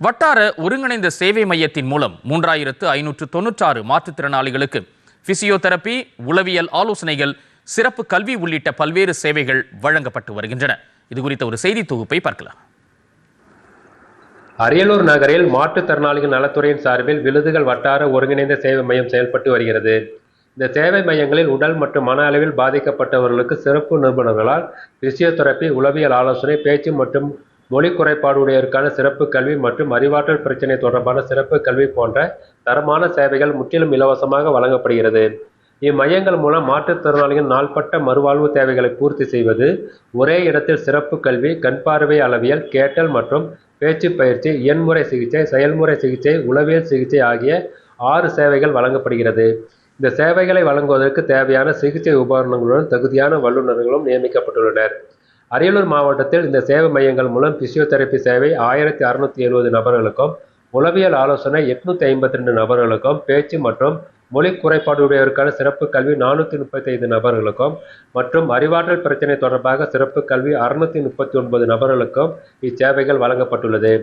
வட்டார ஒருங்கிணைந்த சேவை மையத்தின் மூலம் 3596 மாற்றுத்திறனாளிகளுக்கு பிசியோதெரபி, உளவியல் ஆலோசனைகள், சிறப்பு கல்வி உள்ளிட்ட பல்வேறு சேவைகள் வழங்கப்பட்டு வருகின்றன. இது குறித்த ஒரு செய்தி தொகுப்பை பார்க்கலாம். அரியலூர் நகரில் மாற்றுத்திறனாளிகள் நலத்துறையின் சார்பில் விழுதுகள் வட்டார ஒருங்கிணைந்த சேவை மையம் செயல்பட்டு வருகிறது. இந்த சேவை மையங்களில் உடல் மற்றும் மன அளவில் பாதிக்கப்பட்டவர்களுக்கு சிறப்பு நிபுணர்களால் பிசியோதெரபி, உளவியல் ஆலோசனை, பேச்சு மற்றும் மொழி குறைபாடுடையோருக்கான சிறப்பு கல்வி மற்றும் அறிவாற்றல் பிரச்சினை தொடர்பான சிறப்பு கல்வி போன்ற தரமான சேவைகள் முற்றிலும் இலவசமாக வழங்கப்படுகிறது. இம்மையங்கள் மூலம் மாற்றுத்திறனாளிகள் நாள்பட்ட மறுவாழ்வு தேவைகளை பூர்த்தி செய்வது, ஒரே இடத்தில் சிறப்பு கல்வி, கண் பார்வை அளவியல், கேட்டல் மற்றும் பேச்சு பயிற்சி, எண்முறை சிகிச்சை, செயல்முறை சிகிச்சை, உளவியல் சிகிச்சை ஆகிய 6 சேவைகள் வழங்கப்படுகிறது. இந்த சேவைகளை வழங்குவதற்கு தேவையான சிகிச்சை உபகரணங்களுடன் தகுதியான வல்லுநர்களும் நியமிக்கப்பட்டுள்ளனர். அரியலூர் மாவட்டத்தில் இந்த சேவை மையங்கள் மூலம் பிசியோதெரபி சேவை 1670 நபர்களுக்கும், உளவியல் ஆலோசனை 852 நபர்களுக்கும், பேச்சு மற்றும் மொழி குறைபாடுடையோருக்கான சிறப்பு கல்வி 435 நபர்களுக்கும் மற்றும் அறிவாற்றல் பிரச்சினை தொடர்பாக சிறப்பு கல்வி 639 நபர்களுக்கும் இச்சேவைகள் வழங்கப்பட்டுள்ளது.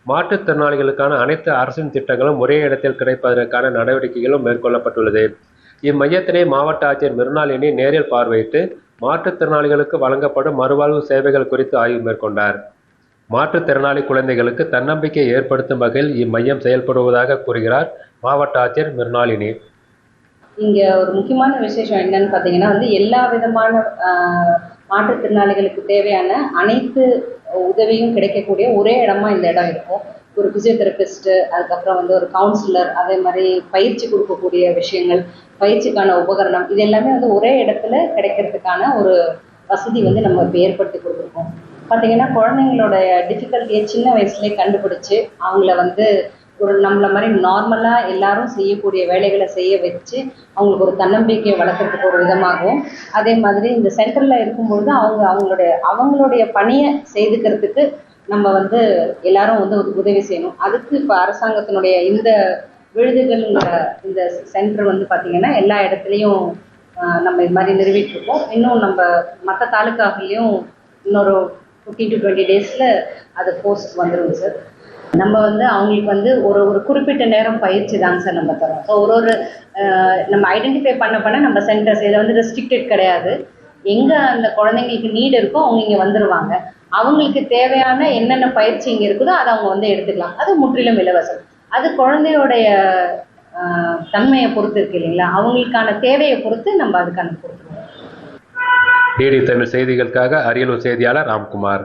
மாற்றுத்திறனாளிகளுக்கான அனைத்து அரசின் திட்டங்களும் ஒரே இடத்தில் கிடைப்பதற்கான நடவடிக்கைகளும் மேற்கொள்ளப்பட்டுள்ளது. இம்மையத்தினை மாவட்ட ஆட்சியர் மிருணாளினி நேரில் பார்வையிட்டு மாற்றுத்திறனாளிகளுக்கு வழங்கப்படும் மறுவாழ்வு சேவைகள் குறித்து ஆய்வு மேற்கொண்டார். மாற்றுத்திறனாளி குழந்தைகளுக்கு தன்னம்பிக்கை ஏற்படுத்தும் வகையில் இம்மையம் செயல்படுவதாக கூறுகிறார் மாவட்ட ஆட்சியர் மிருணாளினி. இங்கே ஒரு முக்கியமான விசேஷம் என்னன்னு பார்த்தீங்கன்னா எல்லா விதமான மாற்றுத்திறனாளிகளுக்கு தேவையான அனைத்து உதவியும் கிடைக்கக்கூடிய ஒரே இடமா இந்த இடம் இருக்கும். ஒரு பிசியோதெரபிஸ்ட்டு, அதுக்கப்புறம் ஒரு கவுன்சிலர், அதே மாதிரி பயிற்சி கொடுக்கக்கூடிய விஷயங்கள், பயிற்சிக்கான உபகரணம், இது எல்லாமே ஒரே இடத்துல கிடைக்கிறதுக்கான ஒரு வசதி நம்ம இப்போ ஏற்படுத்தி கொடுத்துருக்கோம். பார்த்தீங்கன்னா குழந்தைங்களோட டிஃபிகல்ட்டியை சின்ன வயசுலேயே கண்டுபிடிச்சி அவங்கள ஒரு நம்மளை மாதிரி நார்மலாக எல்லாரும் செய்யக்கூடிய வேலைகளை செய்ய வச்சு அவங்களுக்கு ஒரு தன்னம்பிக்கையை வளர்க்குறதுக்கு ஒரு விதமாகவும், அதே மாதிரி இந்த சென்டரில் இருக்கும்பொழுது அவங்களுடைய பணியை செய்துக்கிறதுக்கு நம்ம எல்லாரும் உதவி செய்யணும். அதுக்கு இப்போ அரசாங்கத்தினுடைய இந்த விழுதுகள்ங்கிற இந்த சென்டர் பார்த்தீங்கன்னா எல்லா இடத்துலையும் நம்ம இது மாதிரி நிறுவிட்டுருக்கோம். இன்னும் நம்ம மற்ற தாலுக்காவிலையும் இன்னொரு 15 to 20 டேஸில் அது போஸ்ட் வந்துடுங்க சார். நம்ம அவங்களுக்கு ஒரு குறிப்பிட்ட நேரம் பயிற்சி தாங்க சார் நம்ம தரோம். ஸோ ஒரு நம்ம ஐடென்டிஃபை பண்ண நம்ம சென்டர்ஸ் இதை ரெஸ்ட்ரிக்டட் கிடையாது. எங்கே அந்த குழந்தைங்களுக்கு நீடு இருக்கோ அவங்க இங்கே வந்துடுவாங்க. அவங்களுக்கு தேவையான என்னென்ன பயிற்சி இங்கே இருக்குதோ அதை அவங்க எடுத்துக்கலாம். அது முற்றிலும் இலவசம். அது குழந்தையோடைய தன்மையை பொறுத்து இருக்கு இல்லைங்களா, அவங்களுக்கான தேவையை பொறுத்து நம்ம அதுக்கான கொடுத்துருவோம். டிடி தமிழ் செய்திகளுக்காக அரியலூர் செய்தியாளர் ராம்குமார்.